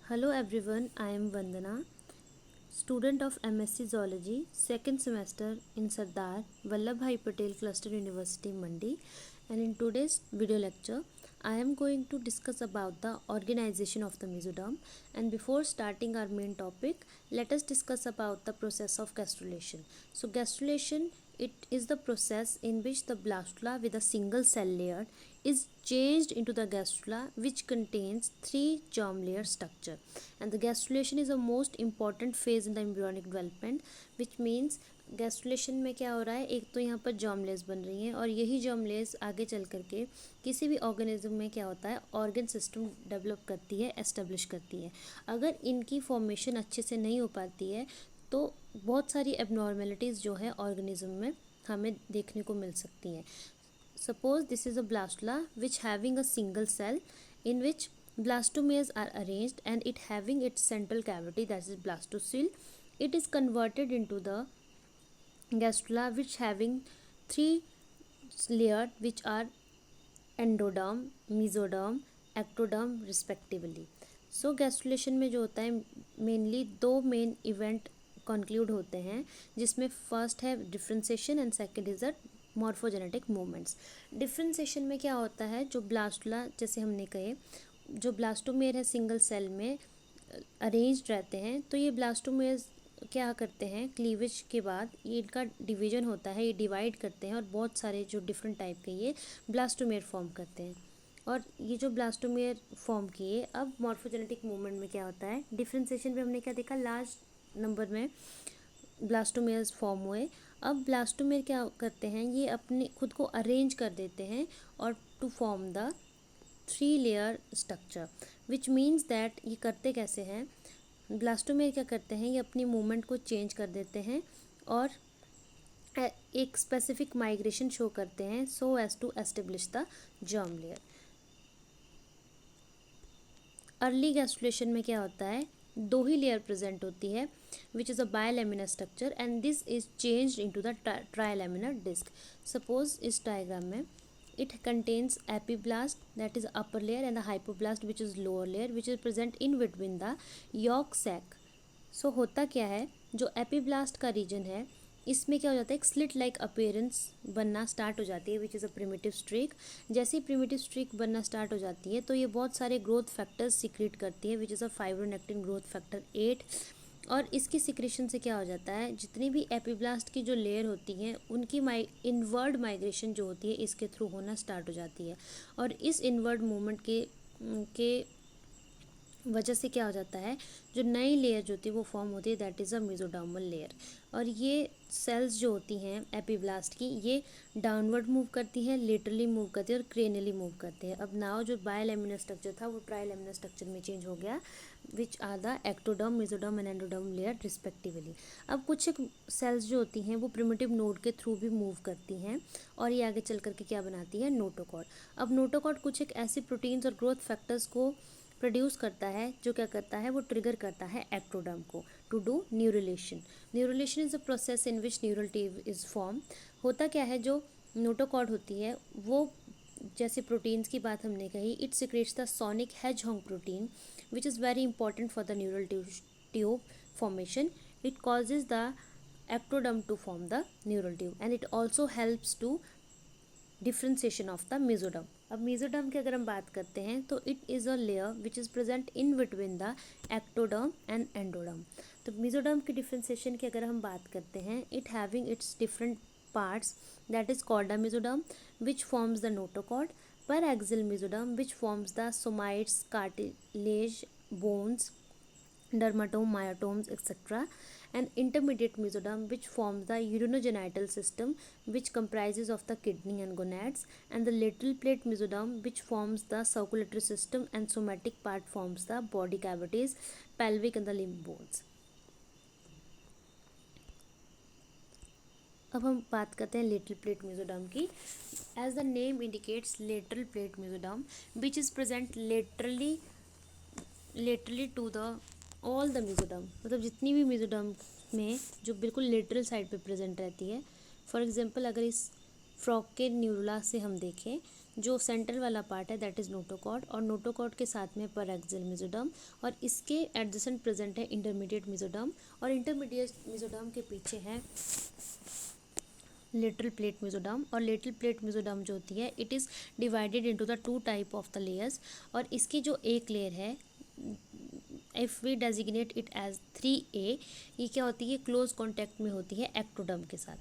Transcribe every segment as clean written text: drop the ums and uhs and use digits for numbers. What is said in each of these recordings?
Hello everyone, I am Vandana, student of MSc Zoology, second semester in Sardar Vallabhbhai Patel Cluster University, Mandi. And in today's video lecture, I am going to discuss about the organization of the mesoderm. And before starting our main topic, let us discuss about the process of gastrulation. So gastrulation, it is the process in which the blastula with a single cell layer is changed into the gastrula, which contains three germ layer structure. And the gastrulation is the most important phase in the embryonic development, which means gastrulation में क्या हो रहा है, एक तो यहाँ पर जर्मलेस बन रही हैं और यही जर्मलेस आगे चल करके किसी भी ऑर्गेनिज्म में क्या होता है, ऑर्गन सिस्टम डेवलप करती है, एस्टेब्लिश करती है. अगर इनकी फॉर्मेशन अच्छे से नहीं हो पाती है तो बहुत सारी एबनॉर्मेलिटीज़ जो है ऑर्गेनिज्म में हमें देखने को मिल सकती हैं. Suppose this is a blastula which having a single cell in which blastomeres are arranged and it having its central cavity, that is blastocele. It is converted into the gastrula which having three layers which are endoderm, mesoderm, ectoderm respectively. So gastrulation में जो होता है mainly दो main event conclude होते हैं, जिसमें first है differentiation and second is the morphogenetic movements. Differentiation में क्या होता है, जो ब्लास्टुला जैसे हमने कहे, जो ब्लास्टोमेर है सिंगल सेल में अरेंज्ड रहते हैं, तो ये ब्लास्टोमेर क्या करते हैं, क्लीवेज के बाद ये इनका डिवीजन होता है, ये डिवाइड करते हैं और बहुत सारे जो डिफरेंट टाइप के ये ब्लास्टोमेर फॉर्म करते हैं. और ये जो ब्लास्टोमेर फॉर्म किए, अब मॉर्फोजेनेटिक मूवमेंट में क्या होता है, डिफ्रेंसिएशन में हमने क्या देखा, लार्ज नंबर में ब्लास्टोमेयर्स फॉर्म हुए. अब ब्लास्टोमेयर क्या करते हैं, ये अपने खुद को अरेंज कर देते हैं और to form the three layer structure, which means that ये करते कैसे हैं, ब्लास्टोमेयर क्या करते हैं, ये अपनी मूवमेंट को चेंज कर देते हैं और एक स्पेसिफिक माइग्रेशन शो करते हैं so as to establish the germ layer. Early gastrulation में क्या होता है, दो ही लेयर प्रेजेंट होती है which is a bilaminar structure and this is changed into the trilaminar disc. Suppose इस डायग्राम में it contains epiblast, that is upper layer, and the hypoblast which is lower layer, which is present in between the yolk sac. So होता क्या है, जो epiblast का reason है इसमें क्या हो जाता है, एक स्लिट लाइक अपीयरेंस बनना स्टार्ट हो जाती है which is a primitive streak. जैसे ही प्रिमिटिव स्ट्रीक बनना स्टार्ट हो जाती है तो ये बहुत सारे ग्रोथ फैक्टर्स सिक्रेट करती है which is a fibronectin growth factor 8. और इसकी सिक्रेशन से क्या हो जाता है, जितनी भी एपिब्लास्ट की जो लेयर होती हैं उनकी इनवर्ड माइग्रेशन जो होती है इसके थ्रू होना स्टार्ट हो जाती है. और इस इनवर्ड मूवमेंट के वजह से क्या हो जाता है, जो नई लेयर जो होती है वो फॉर्म होती है, that is a mesodermal layer. और ये सेल्स जो होती हैं एपिब्लास्ट की, ये डाउनवर्ड मूव करती हैं, लेटरली मूव करती है और क्रेनली मूव करते हैं. अब नाउ जो बायलैमिनर स्ट्रक्चर था वो ट्राइलैमिनर स्ट्रक्चर में चेंज हो गया which are the ectoderm, mesoderm and endoderm layer respectively. अब कुछ एक सेल्स जो होती हैं वो प्रिमिटिव नोड के थ्रू भी मूव करती हैं और ये आगे चल करके क्या बनाती है, नोटोकॉर्ड. अब नोटोकॉर्ड कुछ एक ऐसी प्रोटीन्स और ग्रोथ फैक्टर्स को प्रोड्यूस करता है जो क्या करता है, वो ट्रिगर करता है एक्टोडर्म को to do neurulation. Neurulation is a process in which neural tube is form. होता क्या है, जो नोटोकॉर्ड होती है वो जैसे प्रोटीन्स की बात हमने कही, it secretes the sonic hedgehog protein which is very important for the neural tube formation. It causes the ectoderm to form the neural tube and it also helps to differentiation of the mesoderm. अब mesoderm की अगर हम बात करते हैं तो it is a layer which is present in between the ectoderm and endoderm. तो mesoderm की differentiation की अगर हम बात करते हैं, it having its different parts, that is chorda mesoderm which forms the notochord, paraxial mesoderm which forms the somites, cartilage, bones, dermatome, myotomes, etc. and intermediate mesoderm which forms the urinogenital system which comprises of the kidney and gonads, and the lateral plate mesoderm which forms the circulatory system, and somatic part forms the body cavities, pelvic and the limb bones. अब हम बात करते हैं lateral plate mesoderm की. As the name indicates lateral plate mesoderm which is present laterally to the all the mesoderm. मतलब जितनी भी mesoderm में जो बिल्कुल लेटरल साइड पे प्रेजेंट रहती है. फॉर एग्जांपल अगर इस फ्रॉग के न्यूरुला से हम देखें जो सेंट्रल वाला पार्ट है दैट इज़ नोटोकॉर्ड, और नोटोकॉर्ड के साथ में परएक्सियल मेसोडर्म, और इसके एडजेसेंट प्रेजेंट है इंटरमीडिएट मेसोडर्म, और इंटरमीडिएट मेसोडर्म के पीछे है लेटरल प्लेट मेसोडर्म। और लेटरल प्लेट मेसोडर्म जो होती है it is divided into the two type of the layers, और इसकी जो एक लेयर है if we designate it as 3A, ये क्या होती है, क्लोज कॉन्टैक्ट में होती है एक्टोडर्म के साथ।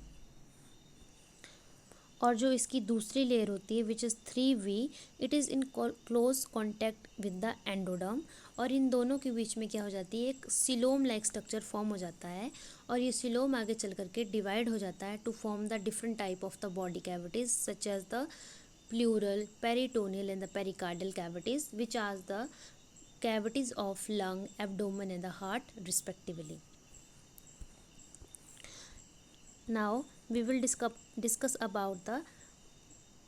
और जो इसकी दूसरी लेयर होती है which is 3V, it is in close contact with the endoderm, और इन दोनों के बीच में क्या हो जाती है, एक सिलोम लाइक स्ट्रक्चर फॉर्म हो जाता है, और ये सिलोम आगे चल करके डिवाइड हो जाता है to form the different type of the body cavities such as the pleural, peritoneal and the pericardial cavities which are the cavities of lung, abdomen and the heart respectively. Now we will discuss about the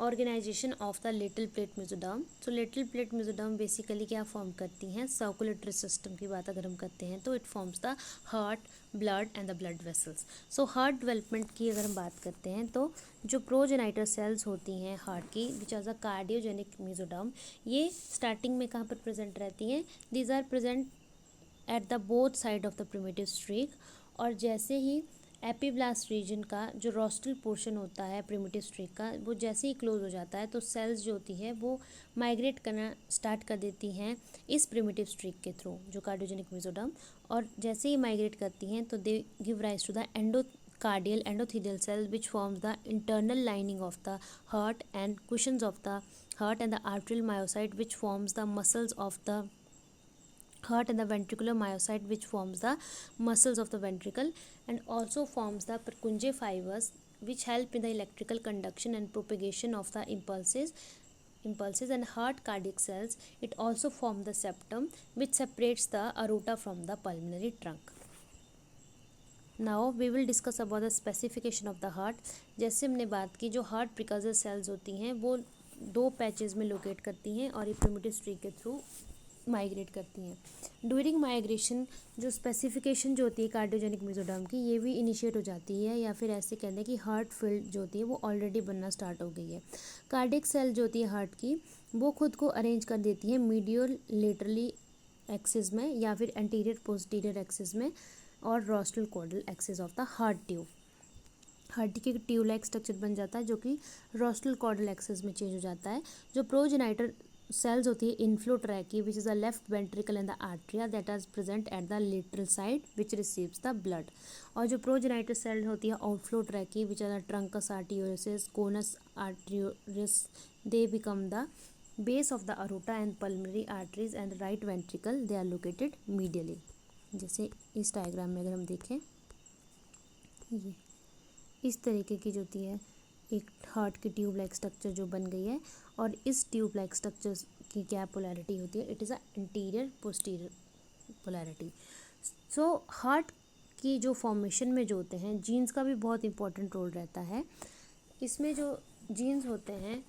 organization of the lateral plate mesoderm. So lateral plate mesoderm basically क्या form करती हैं, circulatory system की बात अगर हम करते हैं तो it forms the heart, blood and the blood vessels. So heart development की अगर हम बात करते हैं तो जो प्रोजेनाइटर सेल्स होती हैं हार्ट की which are the cardiogenic mesoderm, ये स्टार्टिंग में कहाँ पर प्रेजेंट रहती हैं, these are present at the both side of the primitive streak, और जैसे ही एपीब्लास्ट रीजन का जो रोस्ट्रल पोर्शन होता है प्रिमिटिव स्ट्रीक का, वो जैसे ही क्लोज हो जाता है तो सेल्स जो होती है वो माइग्रेट करना स्टार्ट कर देती हैं इस प्रिमिटिव स्ट्रीक के थ्रू जो कार्डियोजेनिक मेसोडर्म, और जैसे ही माइग्रेट करती हैं तो they give rise to the endocardial endothelial cell which forms the internal lining of the heart and cushions of the heart and the arterial myocyte which forms the muscles of the heart and the ventricular myocyte which forms the muscles of the ventricle, and also forms the Purkinje fibers which help in the electrical conduction and propagation of the impulses and heart cardiac cells. It also form the septum which separates the aorta from the pulmonary trunk. Now we will discuss about the specification of the heart. जैसे हमने बात की जो heart precursor sales होती हैं वो दो patches में लोकेट करती हैं और ये प्रिमिटिव स्ट्रीक के थ्रू माइग्रेट करती हैं। ड्यूरिंग माइग्रेशन जो स्पेसिफिकेशन जो होती है कार्डियोजेनिक मेसोडर्म की ये भी इनिशिएट हो जाती है, या फिर ऐसे कहते हैं कि हार्ट फील्ड जो होती है वो ऑलरेडी बनना स्टार्ट हो गई है। कार्डियक सेल जो होती है हार्ट की वो खुद को अरेंज कर देती है मीडियल लेटरली एक्सिस में या फिर एंटीरियर पोस्टीरियर एक्सिस में और rostral caudal axis of the heart tube. Heart की ट्यूब लाइक स्ट्रक्चर बन जाता है जो कि रोस्ट्रल कॉर्डल एक्सिस में चेंज हो जाता है। जो प्रोजेनाइटर सेल्स होती है inflow tract which is the left ventricle and the atria that are present at the lateral side which receives the blood, और जो प्रोजेनाइटर सेल होती है outflow tract which are the truncus arteriosus conus आर्टियोरिस, they become the base of the aorta and pulmonary arteries and right ventricle, they are located medially. जैसे इस diagram में अगर हम देखें ये इस तरीके की जो होती है एक हार्ट की ट्यूब लाइक स्ट्रक्चर जो बन गई है, और इस ट्यूब लाइक स्ट्रक्चर की क्या पोलैरिटी होती है, it is a interior posterior polarity. So heart की जो फॉर्मेशन में जो होते हैं जीन्स का भी बहुत इंपॉर्टेंट रोल रहता है। इसमें जो जीन्स होते हैं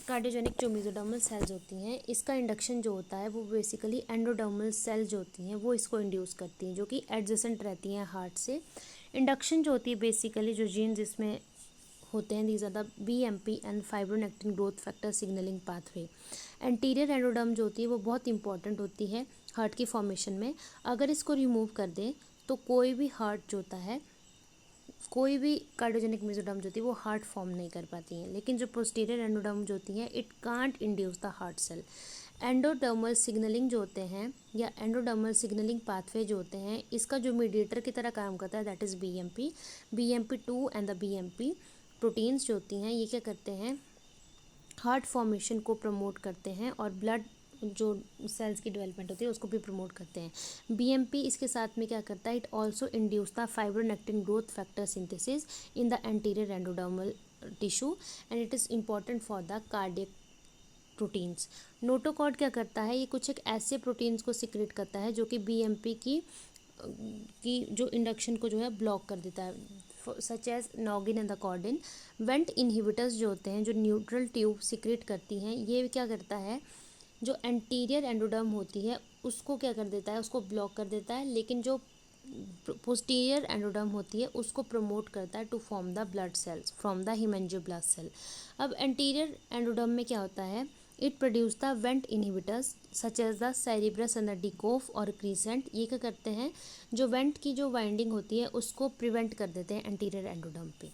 कार्डियोजेनिक जो मेसोडर्मल सेल्स होती हैं इसका इंडक्शन जो होता है वो बेसिकली एंडोडर्मल सेल जो होती हैं वो इसको इंड्यूस करती हैं जो कि एडजेसेंट रहती हैं हार्ट से। इंडक्शन जो होती है बेसिकली जो जीन्स इसमें होते हैं these are the BMP and fibronectin growth factor signalling pathway. Anterior endoderm जो होती है वो बहुत इंपॉर्टेंट होती है हार्ट की फॉर्मेशन में। अगर इसको रिमूव कर दें तो कोई भी हार्ट जो होता है कोई भी कार्डियोजेनिक मेसोडर्म जो होती है वो हार्ट फॉर्म नहीं कर पाती हैं, लेकिन जो पोस्टीरियर एंडोडर्म जो होती है it can't induce the heart cell. Endodermal signalling जो होते हैं या एंडोडर्मल सिग्नलिंग पाथवे जो होते हैं इसका जो मीडिएटर की तरह काम करता है that is BMP2 and the BMP proteins जो होती हैं ये क्या करते हैं हार्ट फॉर्मेशन को प्रमोट करते हैं और ब्लड जो सेल्स की डेवलपमेंट होती है उसको भी प्रमोट करते हैं। BMP इसके साथ में क्या करता है, it also induce the fibronectin growth factor synthesis in the anterior endodermal tissue and it is important for the cardiac proteins. Notochord क्या करता है, ये कुछ एक ऐसे प्रोटीन्स को सिक्रेट करता है जो कि BMP की जो इंडक्शन को जो है ब्लॉक कर देता है such as noggin and the chordin. Wnt inhibitors जो होते हैं जो न्यूट्रल ट्यूब सिक्रेट करती हैं ये क्या करता है जो एंटीरियर एंडोडर्म होती है उसको क्या कर देता है उसको ब्लॉक कर देता है, लेकिन जो पोस्टीरियर एंडोडर्म होती है उसको प्रमोट करता है to form the blood cells from the haemangioblast cell. अब एंटीरियर एंडोडर्म में क्या होता है, it produce the Wnt inhibitors such as the cerberus and the Dickkopf और क्रीसेंट। ये क्या करते हैं, जो वेंट की जो वाइंडिंग होती है उसको प्रिवेंट कर देते हैं एंटीरियर एंडोडर्म पे।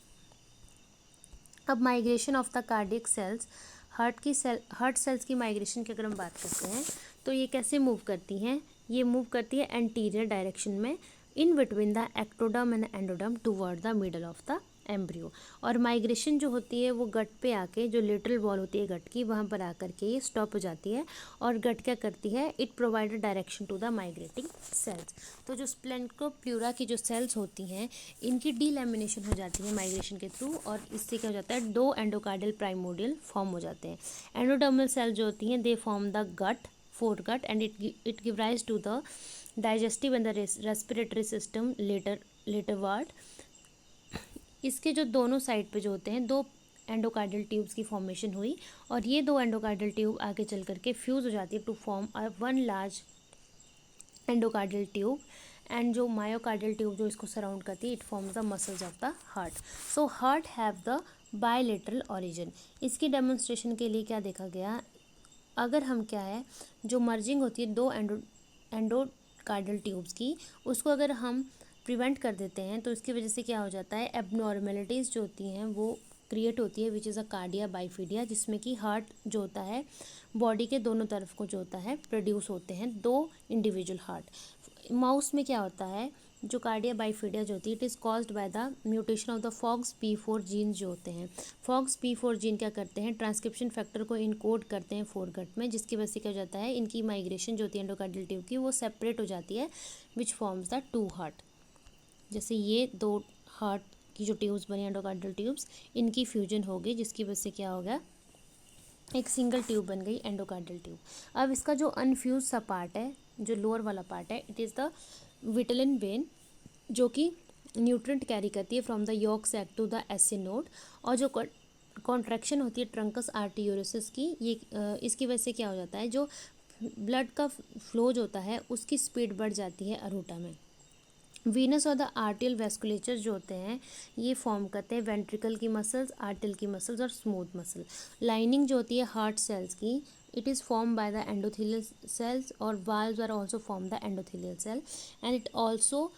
अब migration of the cardiac cells, heart cells की माइग्रेशन की अगर हम बात करते हैं तो ये कैसे मूव करती हैं, ये मूव करती है एंटीरियर डायरेक्शन में in between the ectoderm and endoderm toward the middle of the embryo. और माइग्रेशन जो होती है वो गट पे आके, जो लिटरल वॉल होती है गट की, वहाँ पर आकर के ये स्टॉप हो जाती है। और गट क्या करती है, it provide direction to the migrating cells. तो जो स्प्लेंक्टोप्लूरा की जो सेल्स होती हैं इनकी डीलैमिनेशन हो जाती है माइग्रेशन के थ्रू, और इससे क्या हो जाता है, दो एंडोकार्डियल प्राइमोर्डियल फॉर्म हो जाते हैं। एंडोडर्मल सेल जो होती हैं they form the gut, foregut, and it give rise to the digestive and the respiratory system laterward। इसके जो दोनों साइड पे जो होते हैं दो एंडोकार्डियल ट्यूब्स की फॉर्मेशन हुई, और ये दो एंडोकार्डियल ट्यूब आगे चल करके फ्यूज हो जाती है to form one large endocardial tube. And जो मायोकार्डियल ट्यूब जो इसको सराउंड करती है, it forms the muscles of the heart. So heart have the bilateral origin. इसकी डेमोन्स्ट्रेशन के लिए क्या देखा गया, अगर हम क्या है, जो मर्जिंग होती है दो एंडोकार्डियल ट्यूब्स की, उसको अगर हम प्रिवेंट कर देते हैं तो इसकी वजह से क्या हो जाता है, एबनॉर्मेलिटीज़ जो होती हैं वो क्रिएट होती है, विच इज़ अ कार्डिया बाइफिडिया, जिसमें कि हार्ट जो होता है बॉडी के दोनों तरफ को जो होता है प्रोड्यूस होते हैं दो इंडिविजुअल हार्ट। माउस में क्या होता है, जो कार्डिया बाइफिडिया जो होती है, it is caused by the mutation of the FOXP4 gene जो होते हैं। FOXP4 जीन क्या करते हैं, ट्रांसक्रिप्शन फैक्टर को इनकोड करते हैं फोरगट में, जिसकी वजह से क्या हो जाता है, इनकी माइग्रेशन जो होती है एंडोकार्डियल ट्यूब की वो सेपरेट हो जाती है, विच फॉर्म्स द टू हार्ट। जैसे ये दो हार्ट की जो ट्यूब्स बनी एंडोकार्डियल ट्यूब्स, इनकी फ्यूजन हो गई, जिसकी वजह से क्या हो गया, एक सिंगल ट्यूब बन गई एंडोकार्डियल ट्यूब। अब इसका जो अनफ्यूज सा पार्ट है, जो लोअर वाला पार्ट है, it is the vitelline vein, जो कि न्यूट्रिएंट कैरी करती है from the yolk sac to the AC node. और जो कॉन्ट्रैक्शन होती है ट्रंकस आर्टियोरिसिस की, ये इसकी वजह से क्या हो जाता है, जो ब्लड का फ्लो जो होता है उसकी स्पीड बढ़ जाती है अरूटा में। वीनस और द आर्टियल वेस्कुलेचर जो होते हैं ये फॉर्म करते हैं वेंट्रिकल की मसल्स, आर्टियल की मसल्स और स्मूथ मसल। लाइनिंग जो होती है हार्ट सेल्स की, it is form by the endothelial cells, और valves are also form the endothelial cell. And it also,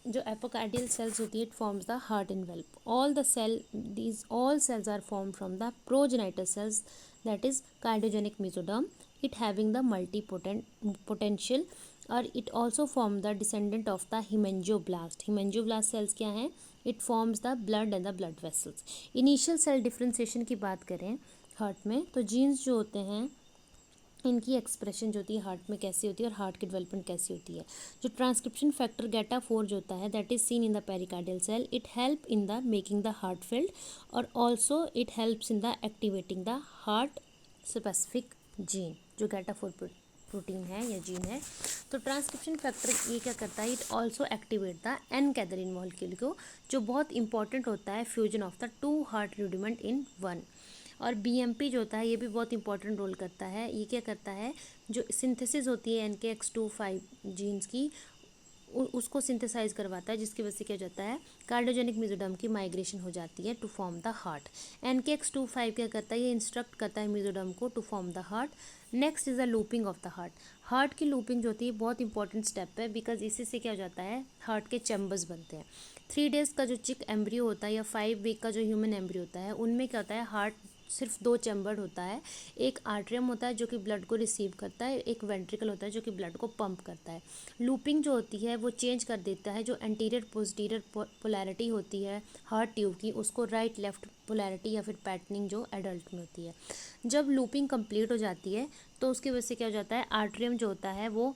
जो एपोकार्डियल सेल्स होती है, it forms the heart envelope. All the cell, these all cells are form from the progenitor cells, that is cardiogenic mesoderm, it having the multi potential. और it also form the descendant of the haemangioblast. Haemangioblast cells क्या हैं, it forms the blood and the blood vessels. Initial cell differentiation की बात करें heart में, तो jeans जो होते हैं इनकी एक्सप्रेशन जो होती है हार्ट में कैसी होती है और हार्ट की डेवलपमेंट कैसी होती है। जो ट्रांसक्रिप्शन फैक्टर GATA4 जो होता है, that is seen in the pericardial cell, it help in the making the heart field, और also it helps in the activating the heart specific gene, जो GATA4 प्रोटीन है या जीन है। तो transcription factor ये क्या करता है, it also activate the N cadherin molecule को, जो बहुत इंपॉर्टेंट होता है fusion of the two heart rudiment in one. और BMP जो होता है ये भी बहुत इंपॉर्टेंट रोल करता है। ये क्या करता है, जो सिंथेसिस होती है NKX25 जीन्स की, उसको सिंथेसाइज करवाता है, जिसकी वजह से क्या हो जाता है, कार्डियोजेनिक मेसोडर्म की माइग्रेशन हो जाती है to form the heart. NKX25 क्या करता है, ये इंस्ट्रक्ट करता है मेसोडर्म को to form the heart. Next is the looping of the heart. Heart की लूपिंग जो होती है बहुत इंपॉर्टेंट स्टेप है, बिकॉज इसी से क्या हो जाता है, हार्ट के चैम्बर्स बनते हैं। 3 डेज़ का जो चिक एम्ब्रियो होता है या 5 वीक का जो ह्यूमन एम्ब्रियो होता है, उनमें क्या होता है, हार्ट सिर्फ 2 चैम्बर होता है। एक आर्ट्रियम होता है जो कि ब्लड को रिसीव करता है, एक वेंट्रिकल होता है जो कि ब्लड को पंप करता है। लूपिंग जो होती है वो चेंज कर देता है, जो एंटीरियर पोस्टीरियर पोलैरिटी होती है हार्ट ट्यूब की, उसको राइट लेफ्ट पोलैरिटी या फिर पैटर्निंग जो एडल्ट में होती है। जब लूपिंग कंप्लीट हो जाती है तो उसकी वजह से क्या हो जाता है, आर्ट्रियम जो होता है वो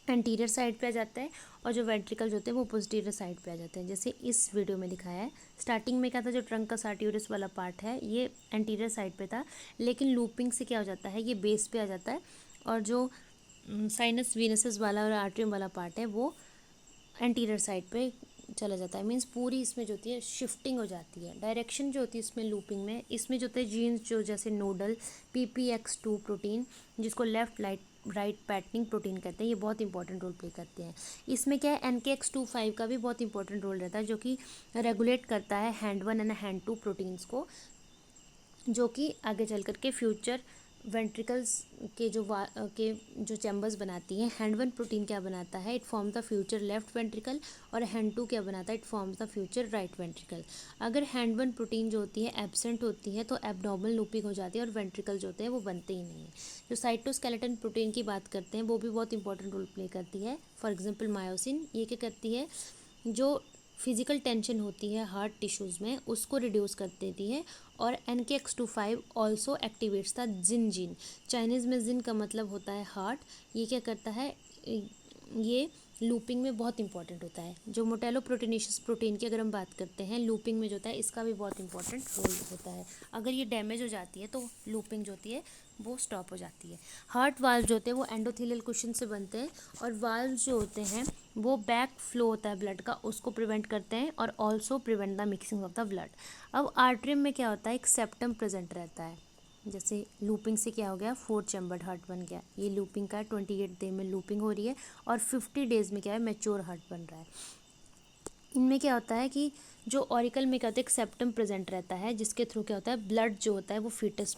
एंटीरियर साइड पे आ जाता है, और जो वेंट्रिकल जो होते हैं वो पोस्टीरियर साइड पे आ जाते हैं, जैसे इस वीडियो में दिखाया है। स्टार्टिंग में क्या था, जो ट्रंकस आर्टियोरिस वाला पार्ट है ये एंटीरियर साइड पे था, लेकिन लूपिंग से क्या हो जाता है, ये बेस पे आ जाता है, और जो साइनस वीनसेस वाला और आर्ट्रियम वाला पार्ट है वो एंटीरियर साइड पे चला जाता है। मीन्स पूरी इसमें जो होती है शिफ्टिंग हो जाती है, डायरेक्शन जो होती है इसमें लूपिंग में, इसमें जो होता है जीन्स जो जैसे नोडल PPX2 प्रोटीन, जिसको लेफ्ट राइट पैटर्निंग प्रोटीन कहते हैं, ये बहुत इंपॉर्टेंट रोल प्ले करते हैं। इसमें क्या है, NKX25 का भी बहुत इंपॉर्टेंट रोल रहता है, जो कि रेगुलेट करता है हैंड 1 एंड हैंड 2 प्रोटीन्स को, जो कि आगे चल कर के फ्यूचर वेंट्रिकल्स के जो चैम्बर्स बनाती हैं। हैंड 1 प्रोटीन क्या बनाता है, it form the future left ventricle, और हैंड 2 क्या बनाता है, it forms the future right ventricle. अगर हैंड 1 प्रोटीन जो होती है एब्सेंट होती है तो एब्डोमिनल लूपिंग हो जाती है और वेंट्रिकल जो होते हैं वो बनते ही नहीं है। जो साइटोस्केलेटन प्रोटीन की बात करते हैं वो भी बहुत इंपॉर्टेंट रोल प्ले करती है। फॉर एग्जाम्पल मायोसिन, ये क्या करती है, जो फिजिकल टेंशन होती है हार्ट टिश्यूज़ में उसको रिड्यूस कर देती है। और NKX25 ऑल्सो एक्टिवेट्स द जिन जीन। चाइनीज़ में जिन का मतलब होता है हार्ट। ये क्या करता है, ये लूपिंग में बहुत इंपॉर्टेंट होता है। जो मोटेलोप्रोटीनेशियस प्रोटीन की अगर हम बात करते हैं, लूपिंग में जो होता है इसका भी बहुत इंपॉर्टेंट रोल होता है। अगर ये डैमेज हो जाती है तो लूपिंग जो होती है वो स्टॉप हो जाती है। हार्ट वाल्व जो होते हैं वो एंडोथेलियल कुशन से बनते हैं, और वाल्व जो होते हैं वो बैक फ्लो होता है ब्लड का, उसको प्रिवेंट करते हैं, और also prevent the mixing of the blood. अब आर्टरियम में क्या होता है, एक सेप्टम प्रेजेंट रहता है। जैसे लूपिंग से क्या हो गया, 4 चैम्बर्ड हार्ट बन गया। ये लूपिंग का 28 डे में लूपिंग हो रही है, और 50 डेज में क्या है, मैच्योर हार्ट बन रहा है। इनमें क्या होता है कि जो ऑरिकल में क्या होता है, एक सेप्टम प्रेजेंट रहता है, जिसके थ्रू क्या होता है, ब्लड जो होता है वो फीटस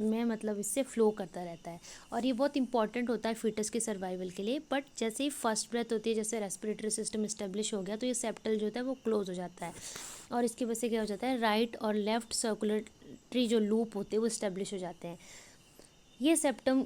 में मतलब इससे फ्लो करता रहता है, और ये बहुत इंपॉर्टेंट होता है फीटस के सर्वाइवल के लिए। बट जैसे ही फर्स्ट ब्रेथ होती है, जैसे रेस्पिरेटरी सिस्टम इस्टेब्लिश हो गया, तो ये सेप्टल जो होता है वो क्लोज हो जाता है, और इसकी वजह से क्या हो जाता है, राइट और लेफ्ट सर्कुलेटरी जो लूप होते हैं वो इस्टेब्लिश हो जाते हैं। ये सेप्टम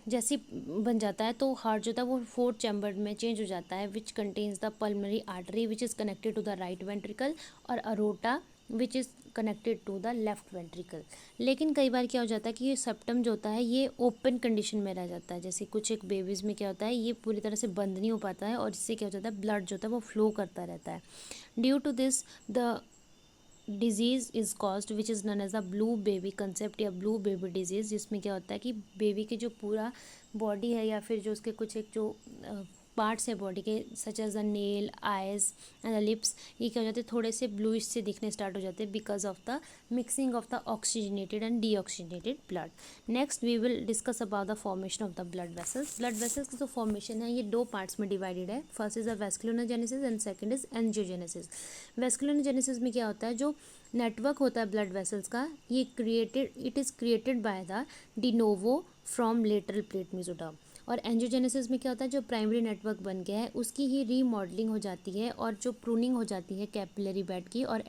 जैसे बन जाता है तो हार्ट जो था वो 4 चैम्बर में चेंज हो जाता है, which contains the pulmonary artery which is connected to the right ventricle, और aorta which is connected to the left ventricle. लेकिन कई बार क्या हो जाता है कि ये सेप्टम जो होता है ये ओपन कंडीशन में रह जाता है। जैसे कुछ एक बेबीज़ में क्या होता है, ये पूरी तरह से बंद नहीं हो पाता है, और इससे क्या हो जाता है, ब्लड जो होता है वो फ्लो करता रहता है। Due to this the disease is caused which is known as the blue baby concept, या ब्लू बेबी डिजीज़, जिसमें क्या होता है कि बेबी के जो पूरा बॉडी है, या फिर जो उसके कुछ एक जो पार्ट्स है बॉडी के, such as the nail, eyes and the lips, ये क्या हो जाते हैं, थोड़े से ब्लूइश से दिखने स्टार्ट हो जाते हैं, because of the mixing of the oxygenated and deoxygenated blood. Next we will discuss about the formation of the blood vessels. Blood vessels की जो फॉर्मेशन है ये 2 पार्ट्स में डिवाइडेड है। First is the vasculogenesis and second is angiogenesis. Vasculogenesis में क्या होता है, जो नेटवर्क होता है ब्लड वेसल्स का, ये it is created by the de novo from lateral plate mesoderm. और एंजियोजेनेसिस में क्या होता है, जो प्राइमरी नेटवर्क बन गया है उसकी ही रीमॉडलिंग हो जाती है, और जो प्रूनिंग हो जाती है कैपिलरी बेड की, और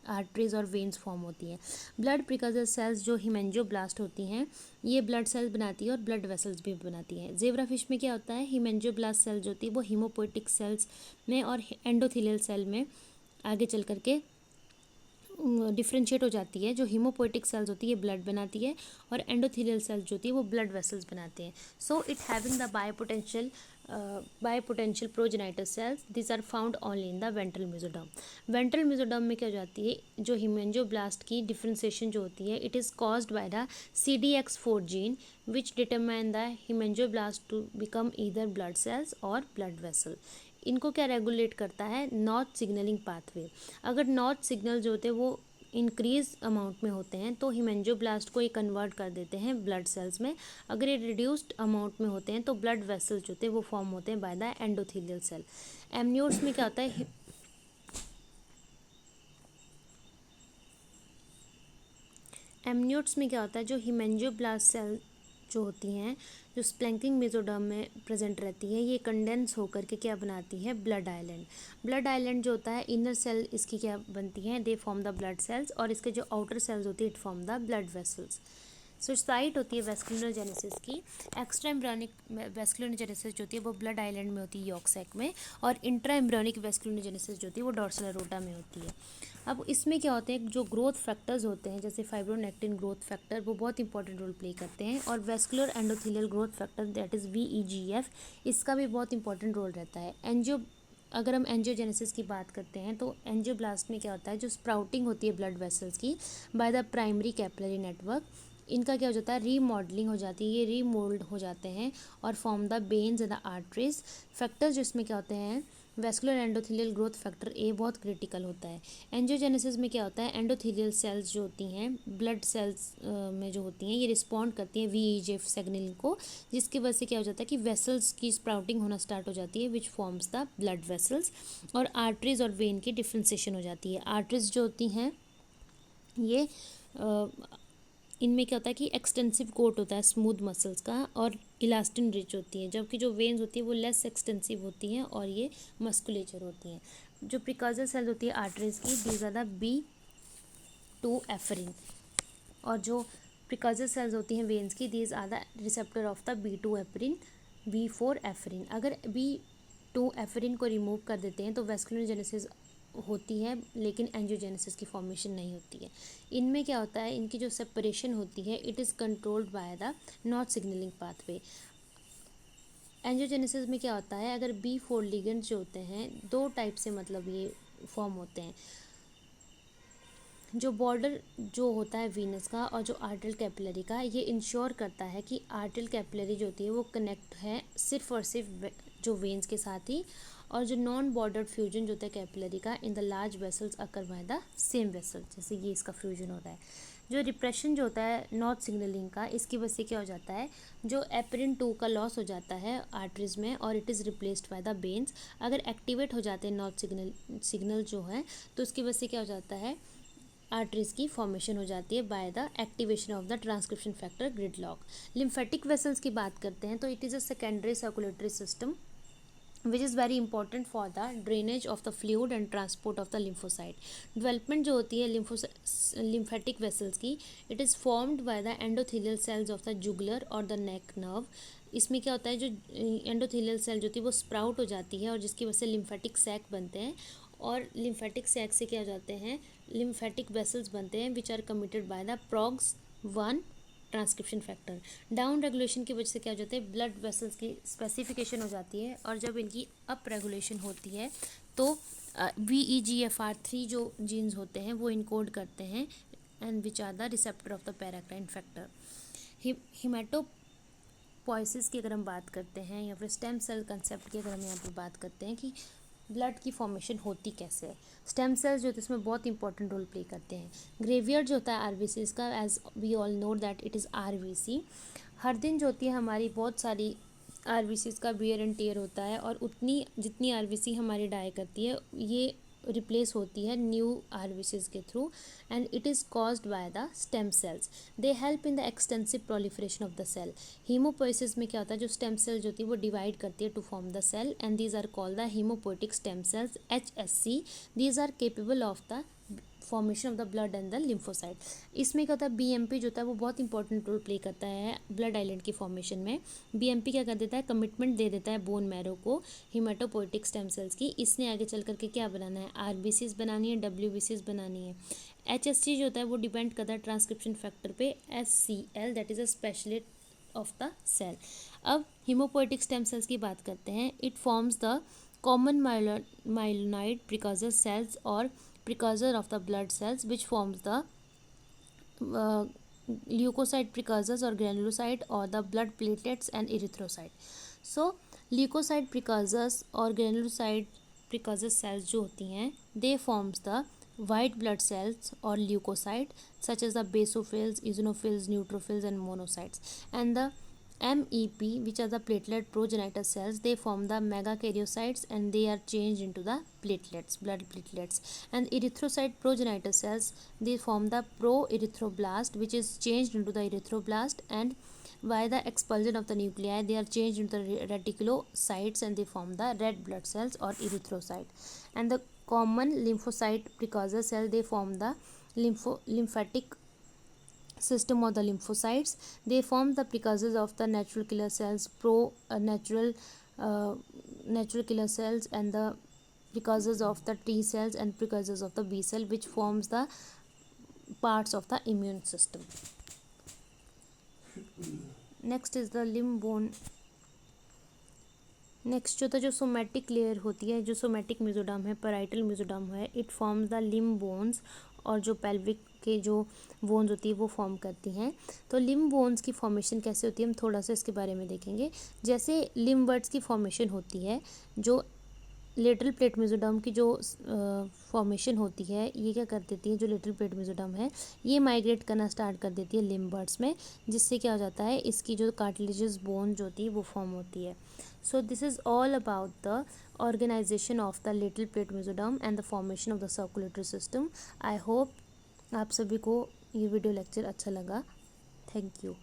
आर्टरीज और वेन्स फॉर्म होती हैं। ब्लड प्रिकर्सर सेल्स जो हिमेंजियोब्लास्ट होती हैं, ये ब्लड सेल्स बनाती है और ब्लड वेसल्स भी बनाती हैं। ज़ेब्रा फिश में क्या होता है, हिमेंजियोब्लास्ट सेल जो होती है वो हीमोपोएटिक सेल्स में और एंडोथेलियल सेल में आगे चल करके डिफ्रेंशिएट हो जाती है। जो हीमोपोएटिक सेल्स होती है ब्लड बनाती है, और एंडोथेलियल सेल्स जो होती है वो ब्लड वेसल्स बनाते हैं। So it having the biopotential progenitor cells, this are found only in the ventral mesoderm. Ventral mesoderm में क्या हो जाती है, जो हिमेंजियोब्लास्ट की डिफ्रेंशिएशन जो होती है, it is caused by the CDX4 gene which determine the haemangioblast to become either blood cells or blood vessel. इनको क्या रेगुलेट करता है, नॉर्थ सिग्नलिंग पाथवे। अगर नॉर्थ सिग्नल जो होते हैं वो इंक्रीज अमाउंट में होते हैं तो हिमेंजियोब्लास्ट को ये कन्वर्ट कर देते हैं ब्लड सेल्स में। अगर ये रिड्यूस्ड अमाउंट में होते हैं तो ब्लड वेसल्स जो होते हैं वो फॉर्म होते हैं by the endothelial cell. Amniotes में क्या होता है, एमनियोट्स में क्या होता है, जो हिमेंजियोब्लास्ट सेल जो होती हैं, जो स्प्लैंकिंग मेसोडर्म में प्रेजेंट रहती है, ये कंडेंस होकर के क्या बनाती है, ब्लड आइलैंड। ब्लड आइलैंड जो होता है, इनर सेल इसकी क्या बनती हैं, they form the blood cells, और इसके जो आउटर सेल्स होती है it form the blood vessels. So site होती है वेस्कुलरोजेनेसिस की। एक्स्ट्रा एम्ब्रियोनिक वेस्कुलरोजेनेसिस जो होती है वो ब्लड आइलैंड में होती है, यॉर्क सैक में, और इंट्रा एम्ब्रियोनिक वेस्कुलरोजेनेसिस जो होती है वो डॉर्सल एरोटा में होती है। अब इसमें क्या होते हैं, जो ग्रोथ फैक्टर्स होते हैं जैसे फाइब्रोनेक्टिन ग्रोथ फैक्टर, वो बहुत इंपॉर्टेंट रोल प्ले करते हैं, और vascular endothelial growth factor that is VEGF, इसका भी बहुत इंपॉर्टेंट रोल रहता है। अगर हम एंजियोजेनेसिस की बात करते हैं तो एंजियोब्लास्ट में क्या होता है, जो स्प्राउटिंग होती है ब्लड वेसल्स की by the primary capillary network, इनका क्या हो जाता है, रीमॉडलिंग हो जाती है, ये रीमोल्ड हो जाते हैं और form the veins and the arteries. Factors जिसमें क्या होते हैं, वेस्कुलर एंडोथेलियल ग्रोथ फैक्टर ए बहुत क्रिटिकल होता है। एंजियोजेनेसिस में क्या होता है, एंडोथेलियल सेल्स जो होती हैं ब्लड सेल्स में जो होती हैं, ये रिस्पॉन्ड करती हैं VEGF सिग्नलिंग को, जिसकी वजह से क्या हो जाता है कि वेसल्स की स्प्राउटिंग होना स्टार्ट हो जाती है, विच फॉर्म्स द ब्लड वेसल्स, और आर्टरीज और वेन की डिफ्रेंसिएशन हो जाती है। आर्टरीज जो होती हैं ये इनमें क्या होता है कि एक्सटेंसिव कोट होता है स्मूथ मसल्स का, और इलास्टिन रिच होती है, जबकि जो वेन्स होती है वो लेस एक्सटेंसिव होती हैं और ये मस्कुलेचर होती हैं। जो प्रिकॉर्सर सेल होती है आर्टरीज की, दीज आर द B2 एफरिन, और जो प्रिकॉर्सर सेल्स होती हैं वेन्स की, these are the receptor of the B2 ephrin, B4 ephrin. अगर B2 एफरिन को रिमूव कर देते हैं तो वेस्कुलरजेनेसिस होती है, लेकिन एंजियोजेनेसिस की फॉर्मेशन नहीं होती है। इनमें क्या होता है, इनकी जो सेपरेशन होती है it is controlled by the not signalling pathway. Angiogenesis में क्या होता है, अगर B4 लिगेंड्स जो होते हैं दो टाइप से मतलब ये फॉर्म होते हैं। जो बॉर्डर जो होता है वीनस का और जो आर्टरियल कैपिलरी का, ये इंश्योर करता है कि आर्टरियल कैपिलरी जो होती है वो कनेक्ट है सिर्फ और सिर्फ जो वेन्स के साथ ही, और जो नॉन बॉर्डर्ड फ्यूजन जो होता है कैपिलरी का in the large vessels occur by the same vessel, जैसे ये इसका फ्यूजन हो रहा है। जो रिप्रेशन जो होता है नॉट सिग्नलिंग का, इसकी वजह से क्या हो जाता है, जो एपरिन 2 का लॉस हो जाता है आर्टरीज में और it is replaced by the बेन्स। अगर एक्टिवेट हो जाते हैं नॉट सिग्नल जो है, तो उसकी वजह से क्या हो जाता है, आर्टरीज की फॉर्मेशन हो जाती है by the activation of the transcription factor gridlock. Lymphatic vessels की बात करते हैं तो it is a secondary circulatory system which is very important for the drainage of the fluid and transport of the lymphocyte. Development जो होती है lymphatic vessels की, it is formed by the endothelial cells of the jugular or the neck nerve. इसमें क्या होता है, जो endothelial cell जो होती है वो स्प्राउट हो जाती है और जिसकी वजह से लिम्फेटिक सैक बनते हैं, और लिम्फेटिक सैक से क्या हो जाते हैं, लिम्फेटिक वेसल्स बनते हैं which are committed by the PROX1 transcription factor. Down regulation की वजह से क्या हो जाता है, ब्लड वेसल्स की स्पेसिफिकेशन हो जाती है, और जब इनकी अप रेगुलेशन होती है तो VEGFR3 जो जीन्स होते हैं वो इनकोड करते हैं and which are the receptor of the paracrine factor. Haematopoiesis की अगर हम बात करते हैं या फिर स्टेम सेल कंसेप्ट की अगर हम यहाँ पर बात करते हैं कि ब्लड की फॉर्मेशन होती कैसे है, स्टेम सेल्स जो होते हैं इसमें बहुत इंपॉर्टेंट रोल प्ले करते हैं। ग्रेवियर्ड जो होता है आरबीसी का, as we all know that it is RBC. हर दिन जो होती है हमारी बहुत सारी आरबीसी का वियर एंड टेयर होता है, और उतनी जितनी आरबीसी हमारी डाई करती है ये रिप्लेस होती है न्यू आरबीसीज के through, and it is caused by the stem cells. They help in the extensive proliferation of the cell. Haemopoiesis में क्या होता है, जो स्टेम सेल जो होती है वो डिवाइड करती है to form the cell, and these are called the haemopoietic stem cells HSC। These are capable of the formation of the blood and the lymphocyte. इसमें क्या होता है, BMP जो होता है वो बहुत इंपॉर्टेंट रोल प्ले करता है ब्लड आइलैंड की फॉर्मेशन में। BMP क्या कर देता है, कमिटमेंट दे देता है बोन मैरो को हीमेटोपोइटिक स्टेम सेल्स की, इसने आगे चल करके क्या बनाना है, RBCs बनानी है, WBCs बनानी है। HSC जो होता है वो डिपेंड करता है ट्रांसक्रिप्शन फैक्टर पे SCL, that is a specialist of the cell. अब हीमोपोइटिक स्टेम सेल्स की बात करते हैं। It forms the common myeloid precursor cells और precursor of the blood cells which forms the leukocyte precursors or granulocyte or the blood platelets and erythrocyte. So leukocyte precursors और granulocyte precursor cells जो होती हैं they forms the white blood cells or leukocyte such as the basophils, eosinophils, neutrophils and monocytes, and the MEP which are the platelet progenitor cells, they form the megakaryocytes and they are changed into the platelets, blood platelets. And erythrocyte progenitor cells, they form the pro-erythroblast which is changed into the erythroblast, and by the expulsion of the nuclei they are changed into the reticulocytes and they form the red blood cells or erythrocyte. And the common lymphocyte precursor cell, they form the lymphatic system of the lymphocytes. They form the precursors of the natural killer cells, natural killer cells, and the precursors of the T cells and precursors of the B cell, which forms the parts of the immune system. Next is the limb bone. Next जो था जो somatic layer होती है, जो somatic mesoderm है, parietal mesoderm है, it forms the limb bones, और जो पेल्विक के जो बोन्स होती है वो फॉर्म करती हैं। तो लिम्ब बोन्स की फॉर्मेशन कैसे होती है हम थोड़ा सा इसके बारे में देखेंगे। जैसे लिम्ब बर्ड्स की फॉर्मेशन होती है, जो लेटरल प्लेट मेसोडर्म की जो फॉर्मेशन होती है, ये क्या कर देती है, जो लेटरल प्लेट मेसोडर्म है ये माइग्रेट करना स्टार्ट कर देती है लिम्ब बर्ड्स में, जिससे क्या हो जाता है, इसकी जो कार्टिलेजस बोन जो होती है वो फॉर्म होती है। So this is all about the organisation of the lateral plate mesoderm and the formation of the circulatory system. I hope आप सभी को ये वीडियो लेक्चर अच्छा लगा। Thank you.